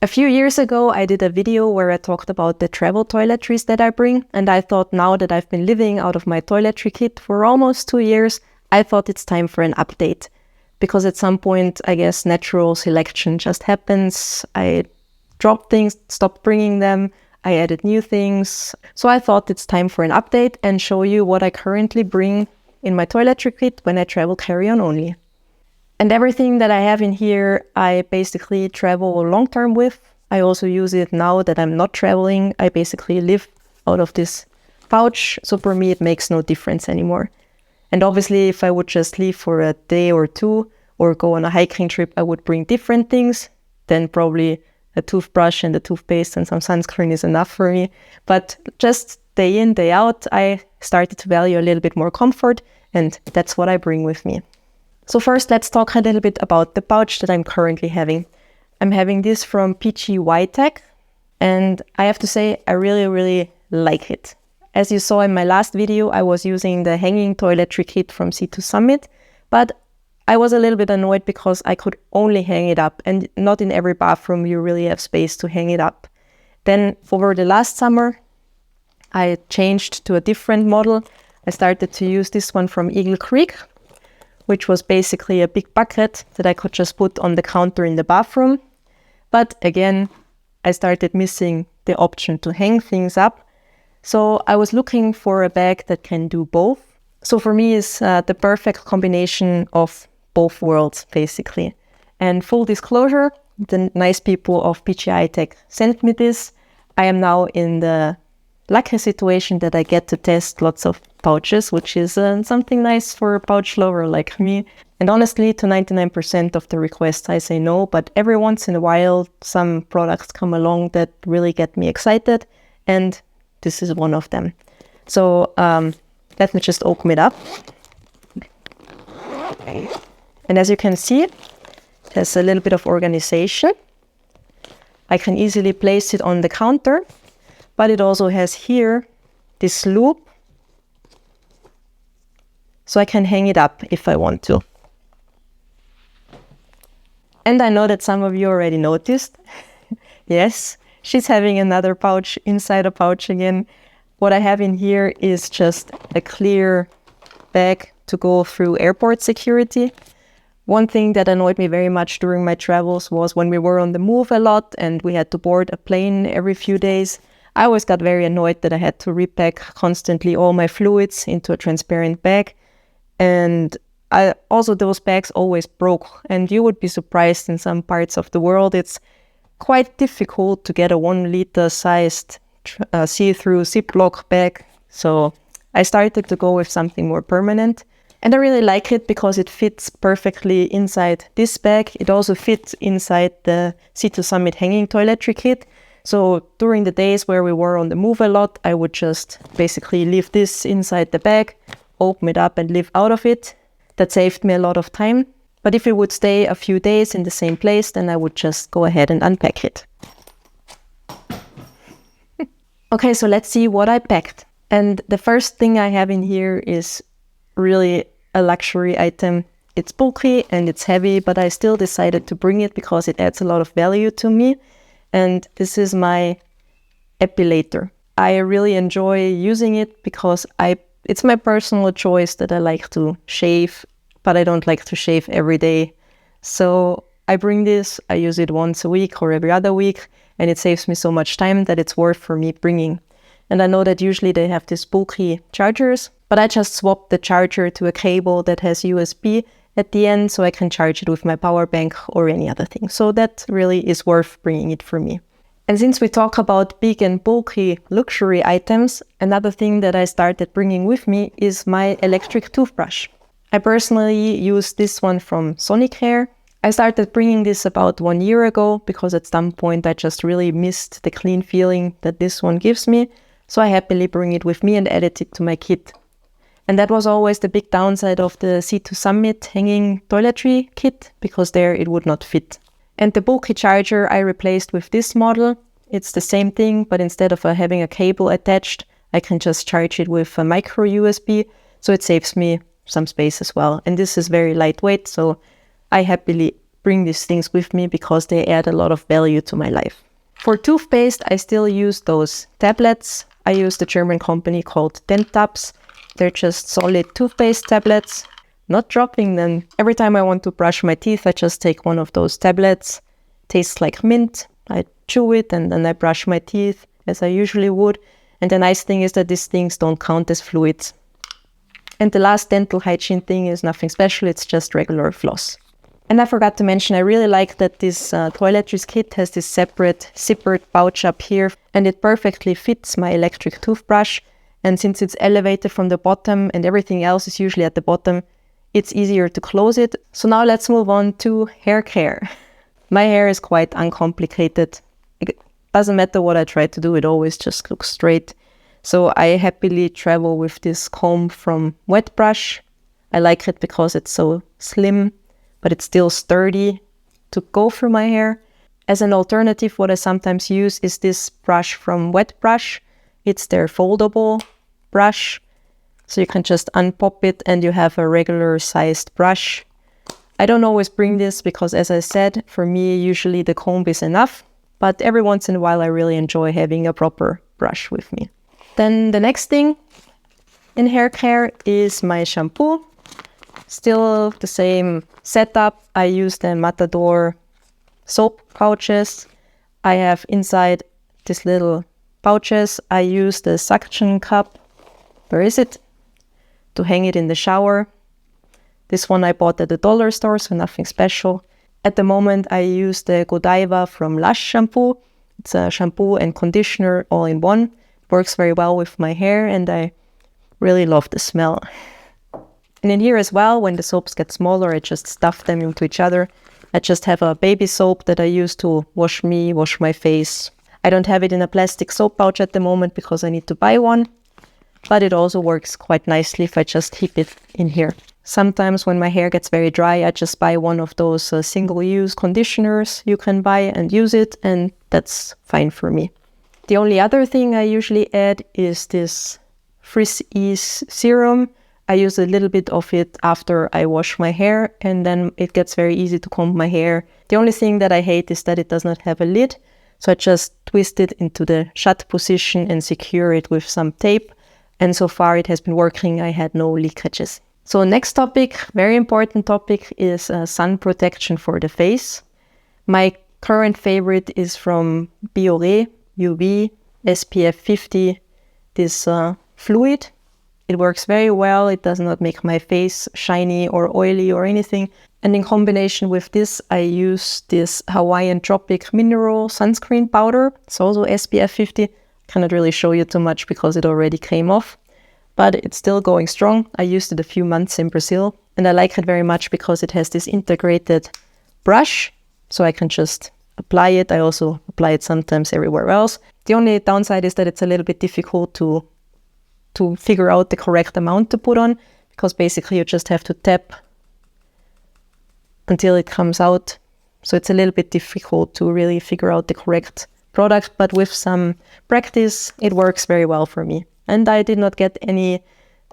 A few years ago, I did a video where I talked about the travel toiletries that I bring, and I thought now that I've been living out of my toiletry kit for almost 2 years, I thought it's time for an update. Because at some point, I guess natural selection just happens. I dropped things, stopped bringing them, I added new things. So I thought it's time for an update and show you what I currently bring in my toiletry kit when I travel carry-on only. And everything that I have in here, I basically travel long-term with. I also use it now that I'm not traveling. I basically live out of this pouch. So for me, it makes no difference anymore. And obviously, if I would just leave for a day or two or go on a hiking trip, I would bring different things. Then probably a toothbrush and a toothpaste and some sunscreen is enough for me. But just day in, day out, I started to value a little bit more comfort, and that's what I bring with me. So first, let's talk a little bit about the pouch that I'm currently having. I'm having this from PGYTECH, and I have to say, I really, really like it. As you saw in my last video, I was using the hanging toiletry kit from C2 Summit, but I was a little bit annoyed because I could only hang it up, and not in every bathroom you really have space to hang it up. Then over the last summer, I changed to a different model. I started to use this one from Eagle Creek, which was basically a big bucket that I could just put on the counter in the bathroom. But again, I started missing the option to hang things up. So I was looking for a bag that can do both. So for me, it's the perfect combination of both worlds, basically. And full disclosure, the nice people of PGYTECH sent me this. I am now in the lucky situation that I get to test lots of pouches, which is something nice for a pouch lover like me. And honestly, to 99% of the requests, I say no, but every once in a while, some products come along that really get me excited, and this is one of them. So let me just open it up. And as you can see, there's a little bit of organization. I can easily place it on the counter, but it also has here this loop, so I can hang it up if I want to. And I know that some of you already noticed. Yes, she's having another pouch inside a pouch again. What I have in here is just a clear bag to go through airport security. One thing that annoyed me very much during my travels was when we were on the move a lot and we had to board a plane every few days. I always got very annoyed that I had to repack constantly all my fluids into a transparent bag. And also those bags always broke. And you would be surprised, in some parts of the world, it's quite difficult to get a 1 liter sized see-through Ziploc bag. So I started to go with something more permanent. And I really like it because it fits perfectly inside this bag. It also fits inside the C2 Summit hanging toiletry kit. So during the days where we were on the move a lot, I would just basically leave this inside the bag, open it up and live out of it. That saved me a lot of time. But if it would stay a few days in the same place, then I would just go ahead and unpack it. Okay, so let's see what I packed. And the first thing I have in here is really a luxury item. It's bulky and it's heavy, but I still decided to bring it because it adds a lot of value to me. And this is my epilator. I really enjoy using it because it's my personal choice that I like to shave, but I don't like to shave every day. So I bring this, I use it once a week or every other week, and it saves me so much time that it's worth for me bringing. And I know that usually they have these bulky chargers, but I just swapped the charger to a cable that has USB at the end, so I can charge it with my power bank or any other thing. So that really is worth bringing it for me. And since we talk about big and bulky luxury items, another thing that I started bringing with me is my electric toothbrush. I personally use this one from Sonicare. I started bringing this about 1 year ago because at some point I just really missed the clean feeling that this one gives me. So I happily bring it with me and added it to my kit. And that was always the big downside of the C2 Summit hanging toiletry kit, because there it would not fit. And the bulky charger I replaced with this model. It's the same thing, but instead of having a cable attached, I can just charge it with a micro USB, so it saves me some space as well. And this is very lightweight, so I happily bring these things with me because they add a lot of value to my life. For toothpaste, I still use those tablets. I use the German company called Dentabs. They're just solid toothpaste tablets. Not dropping them. Every time I want to brush my teeth, I just take one of those tablets. Tastes like mint. I chew it and then I brush my teeth as I usually would. And the nice thing is that these things don't count as fluids. And the last dental hygiene thing is nothing special. It's just regular floss. And I forgot to mention, I really like that this Toiletries kit has this separate zippered pouch up here, and it perfectly fits my electric toothbrush. And since it's elevated from the bottom and everything else is usually at the bottom, it's easier to close it. So now let's move on to hair care. My hair is quite uncomplicated. It doesn't matter what I try to do, it always just looks straight. So I happily travel with this comb from Wet Brush. I like it because it's so slim, but it's still sturdy to go through my hair. As an alternative, what I sometimes use is this brush from Wet Brush. It's their foldable brush. So you can just unpop it and you have a regular sized brush. I don't always bring this because, as I said, for me, usually the comb is enough. But every once in a while, I really enjoy having a proper brush with me. Then the next thing in hair care is my shampoo. Still the same setup. I use the Matador soap pouches. I have inside these little pouches. I use the suction cup. Where is it? To hang it in the shower. This one I bought at the dollar store, so nothing special. At the moment, I use the Godiva from Lush shampoo. It's a shampoo and conditioner all in one. Works very well with my hair, and I really love the smell. And in here as well, when the soaps get smaller, I just stuff them into each other. I just have a baby soap that I use to wash me, wash my face. I don't have it in a plastic soap pouch at the moment because I need to buy one. But it also works quite nicely if I just keep it in here. Sometimes when my hair gets very dry, I just buy one of those single-use conditioners you can buy and use it, and that's fine for me. The only other thing I usually add is this Frizz Ease serum. I use a little bit of it after I wash my hair, and then it gets very easy to comb my hair. The only thing that I hate is that it does not have a lid, so I just twist it into the shut position and secure it with some tape. And so far it has been working. I had no leakages. So next topic, very important topic, is sun protection for the face. My current favorite is from Biore UV SPF 50, this fluid. It works very well. It does not make my face shiny or oily or anything. And in combination with this, I use this Hawaiian Tropic Mineral Sunscreen Powder. It's also SPF 50. Cannot really show you too much because it already came off, but it's still going strong. I used it a few months in Brazil, and I like it very much because it has this integrated brush, so I can just apply it. I also apply it sometimes everywhere else. The only downside is that it's a little bit difficult to figure out the correct amount to put on, because basically you just have to tap until it comes out. So it's a little bit difficult to really figure out the correct product, but with some practice, it works very well for me. And I did not get any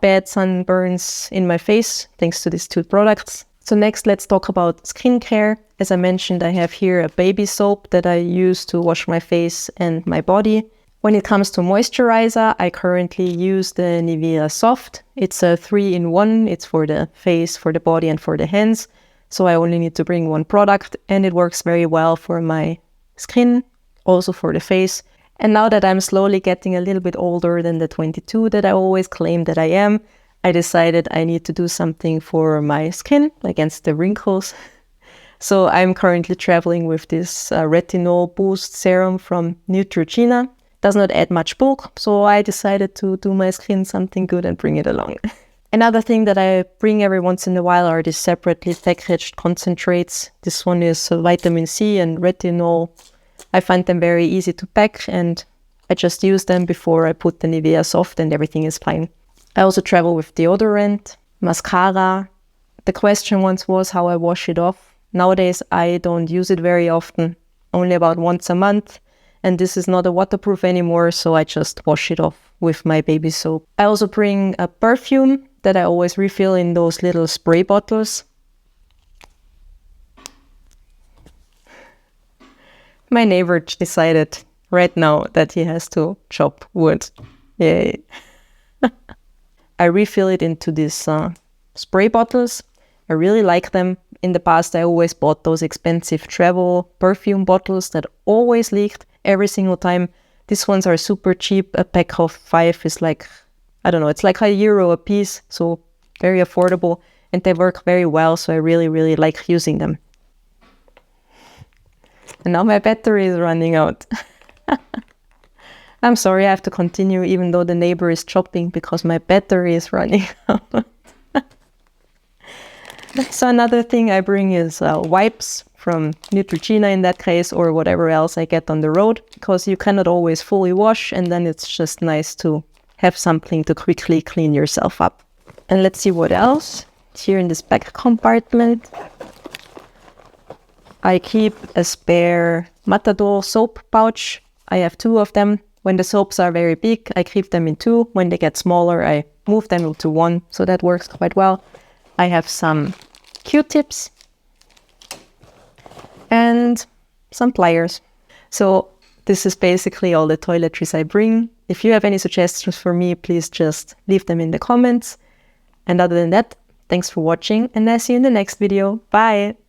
bad sunburns in my face thanks to these two products. So next, let's talk about skincare. As I mentioned, I have here a baby soap that I use to wash my face and my body. When it comes to moisturizer, I currently use the Nivea Soft. It's a 3-in-1. It's for the face, for the body, and for the hands. So I only need to bring one product, and it works very well for my skin, also for the face. And now that I'm slowly getting a little bit older than the 22 that I always claim that I am, I decided I need to do something for my skin against the wrinkles. So I'm currently traveling with this retinol boost serum from Neutrogena. Does not add much bulk, so I decided to do my skin something good and bring it along. Another thing that I bring every once in a while are these separately packaged concentrates. This one is vitamin C and retinol. I find them very easy to pack, and I just use them before I put the Nivea Soft, and everything is fine. I also travel with deodorant, mascara. The question once was how I wash it off. Nowadays I don't use it very often, only about once a month. And this is not a waterproof anymore, so I just wash it off with my baby soap. I also bring a perfume that I always refill in those little spray bottles. My neighbor decided right now that he has to chop wood. Yay. I refill it into these spray bottles. I really like them. In the past, I always bought those expensive travel perfume bottles that always leaked every single time. These ones are super cheap. A pack of 5 is like, I don't know, it's like €1 a piece. So very affordable. And they work very well. So I really, really like using them. And now my battery is running out. I'm sorry, I have to continue even though the neighbor is chopping because my battery is running out. So another thing I bring is wipes from Neutrogena in that case, or whatever else I get on the road, because you cannot always fully wash, and then it's just nice to have something to quickly clean yourself up. And let's see what else. Here in this back compartment, I keep a spare Matador soap pouch. I have 2 of them. When the soaps are very big, I keep them in 2. When they get smaller, I move them into 1. So that works quite well. I have some Q-tips and some pliers. So this is basically all the toiletries I bring. If you have any suggestions for me, please just leave them in the comments. And other than that, thanks for watching, and I see you in the next video. Bye!